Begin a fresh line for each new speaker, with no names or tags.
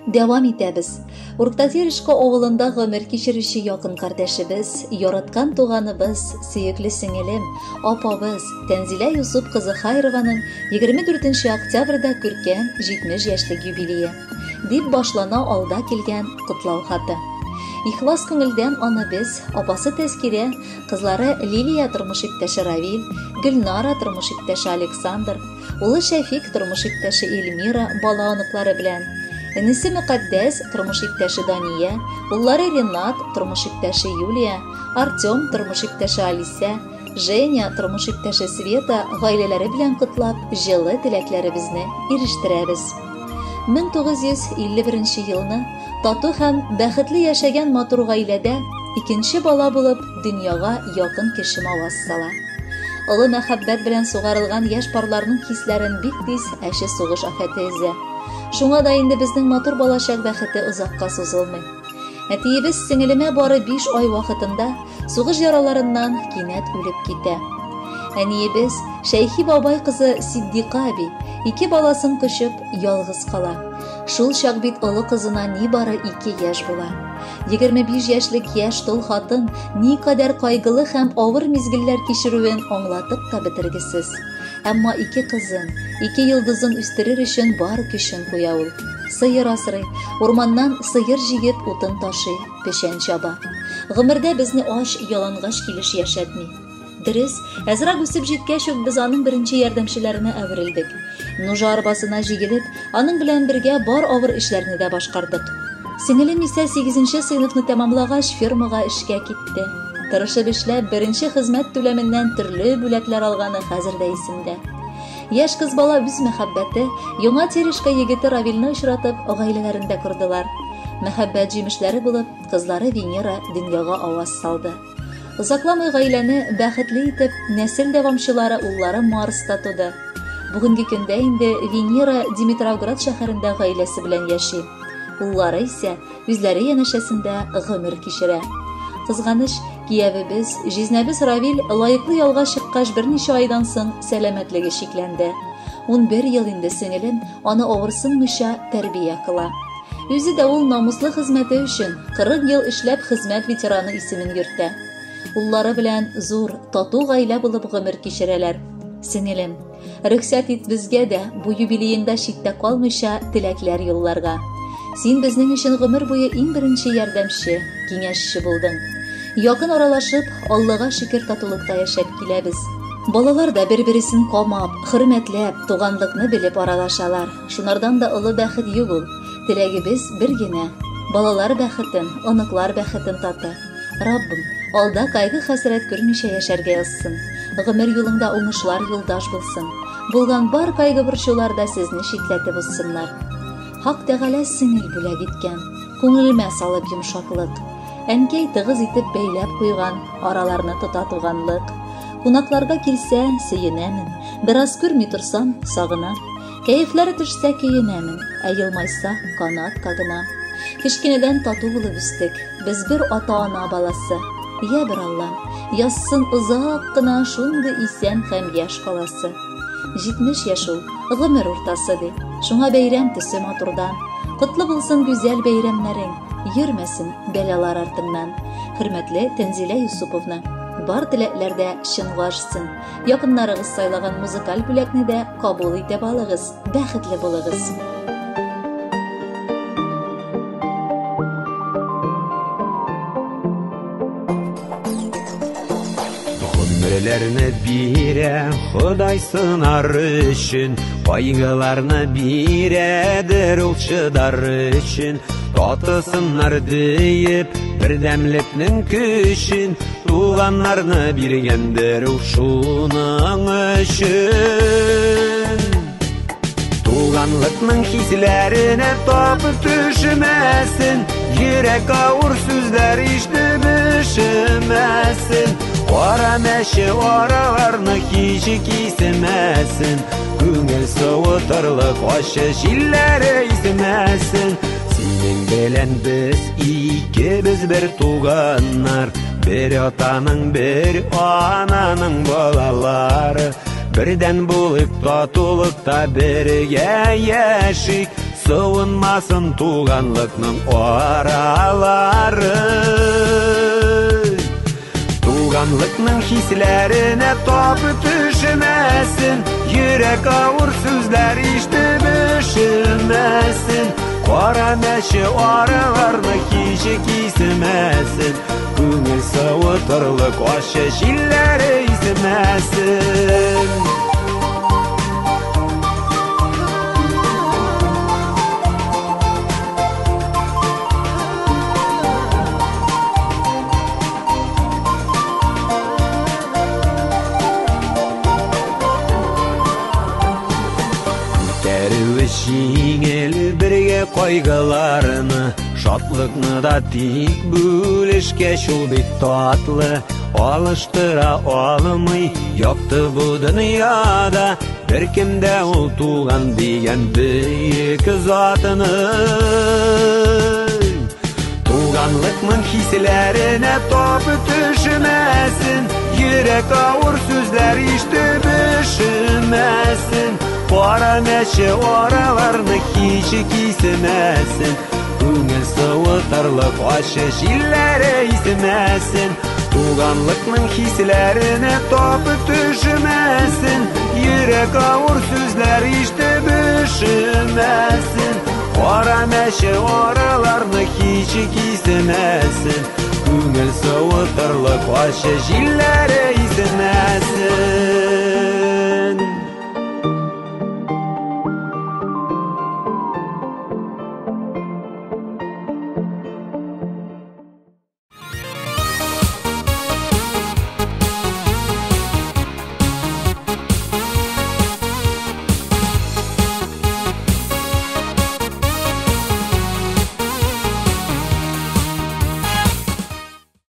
Devam итәбез. Уртатеришка авылында гомер кичерүче якын кардәшебез, яраткан туганыбыз, сөекле сеңелем, апабыз Тәнзилә Юсуп кызы Хайрованың 24 октябрьдә күркәм 70 яшьлек юбилее дип башлана алда килгән котлау хаты. Ихлас күңелдән аны без, апасы Тәскирә, кызлары Лилия тормыш иптәше Равил, Гөлнара тормыш иптәше Александр, улы Шәфик тормыш иптәше Эльмира бала оныклары белән, энесе Мөкаддәс тормыш иптәше Дания, уллары Ренат тормыш иптәше Юлия, Артем тормыш иптәше Алиса, Женя тормыш иптәше Света гаиләләре белән котлап, җылы теләкләребезне ирештерәбез. 1951 елны тату һәм бәхетле яшәгән матур гаиләдә икенче бала булып дөньяга якын кеше аваз сала. Олы мәхәббәт белән сугарылган яшь парларның хисләрен бик тиз әше сугыш афәте эзә. Шуңа да инде безнең матур балачак бәхете озакка сузылмый. Әтиебез сеңелемә бары 5 ай вакытында сугыш яраларыннан кинәт үлеп китә. Әниебез Шәйхи бабай кызы Сиддиқа аби 2 баласын көчеп ялгыз кала. Шул чак бит олы кызына ни бары 2 яшь була. 25 яшьлек яшь тол хатын ни кадәр кайгылы һәм авыр мизгелләр кичерүен аңлатып та бетергесез. Әмма 2 кызын, 2 йылдызын үстерер өчен бар көчен куя ул. Сыер асрый, урманнан сыер җигеп утын ташый, пешән чаба. Гомердә безне аш, ялангаш килеш яшәтми. Дөрес, әзрәк үсеп җиткәч үк без аның беренче ярдәмчеләренә әверелдек. Нужа арбасына җигелеп, аның белән бергә бар авыр эшләрне дә башкардык. Сеңелем исә 8нче сыйныфны тәмамлагач фермага эшкә китте. Тырышып эшләп, беренче хезмәт түләменнән төрле бүләкләр алганы хәзердә исемдә. Яшь кыз бала үз мәхәббәте, яңа Терешка егете Равилне очратып, гаиләләрендә күрделәр. Мәхәббәт җимешләре булып, кызлары Венера дөньяга аваз салды. Озакламый гаиләне бәхетле итеп, нәсел дәвамчылары уллары Марста туды. Бүгенге көндә инде Венера Димитровград шәһәрендә гаиләсе белән яши. Уллары исә үзләре янәшәсендә гомер кичерә. Кызганыч, киявебез, җизнәбез Равил лаеклы ялга чыккач берничә айдан соң сәламәтлеге шикләнде. 11 ел инде сеңелем аны авырсынмыйча тәрбия кыла. Үзе дә ул намуслы хезмәте өчен 40 ел эшләп хезмәт ветераны исемен йөртә. Уллары белән зур, тату гаилә булып гомер кичерәләр. Сеңелем, рөхсәт ит безгә дә бу юбилееңдә читтә калмыйча теләкләр юлларга. Син безнең өчен гомер буе иң беренче ярдәмче, киңәшче булдың. Якын аралашып, Аллага шөкер татулыкта яшәп киләбез. Балалар да бер-берсен камап, хөрмәтләп, туганлыкны белеп аралашалар. Шунардан да олы бәхет юк ул. Теләгебез бер генә. Балалар бәхетен, оныклар бәхетен таты. Раббым, алда кайгы хәсрәт күрмичә яшәргә язсын. Гомер юлыңда уңышлар юлдаш булсын. Булган бар кайгы борчуларда сезне шитләтеп узсыннар. Хак Тәгалә сеңел бүләк иткән, күңелемә салып йомшаклык. Әнкәй тыгыз итеп бәйләп куйган, араларны тота туганлык. Кунакларга килсә, сөенәмен, бераз күрми торсам, сагынам. Кәефләре төшсә, көенәмен, ә елмайса, канат кагына. Кечкенәдән тату булып үстек, без бер ата-ана баласы. Я бер Алла, язсын озак кына шундый исән һәм яшь каласы. 70 яшь ул, гомер уртасы ди. Шуңа бәйрәм төсе матурдан. Котлы булсын гүзәл бәйрәмнәрең, йөрмәсен бәлалар артыңнан. Хөрмәтле Тәнзилә Юсуповна, бар теләкләрдә чынга ашсын. Якыннарыгыз сайлаган музыкаль бүләкне дә кабул итеп алыгыз, бәхетле булыгыз.
Гомерләрне бирә Ходай сынар өчен, кайгыларны бирәдер ул чыдар өчен. Татысыннар диеп бердәмлекнең көчен, туганнарны биргәндер ул шуның өчен. Туганлыкның хисләренә тапып төшмәсен, йөрәк авыр сүзләр ишетеп ишемәсен. Кара мәче араларны кичи кисемәсен, күңел суытырлык ачы җилләре исемәсен. Синең белән без икебез бер туганнар, бер атаның, бер ананың балалары. Бердән булып татулыкта бергә яшик, Sığınmasın tuğanlıkның aralары. Tuğanlıkның hislerine tapı düşmesin, yürek ağır sözler işitip üşümesin. Qara meşe aralarını kişi kismesin, көңіл сауытырлық ащы жиллері измәсін. Көтеруі жеңіл бірге қойғыларыны, шатлықны да тик бөлішке шул бит татлы. Алыштыра алмый яқты бұ дүнияда, бір кімде ол туған деген бейік затыны. Туғанлықның хислеріне тапы түшімәсін, йөрәк ауыр сөзләр ишетеп üşümesin. Qara meşe aralarını kişi kismesin, көңіл сауытырлық ащы жиллері измәсін. Туғанлықның хислеріне тапы түшмәсін, йөрәк ауыр сөзләр ишетеп üşümesin. Qara meşe aralarını kişi kismesin, көңіл сауытырлық ащы жиллері измәсін.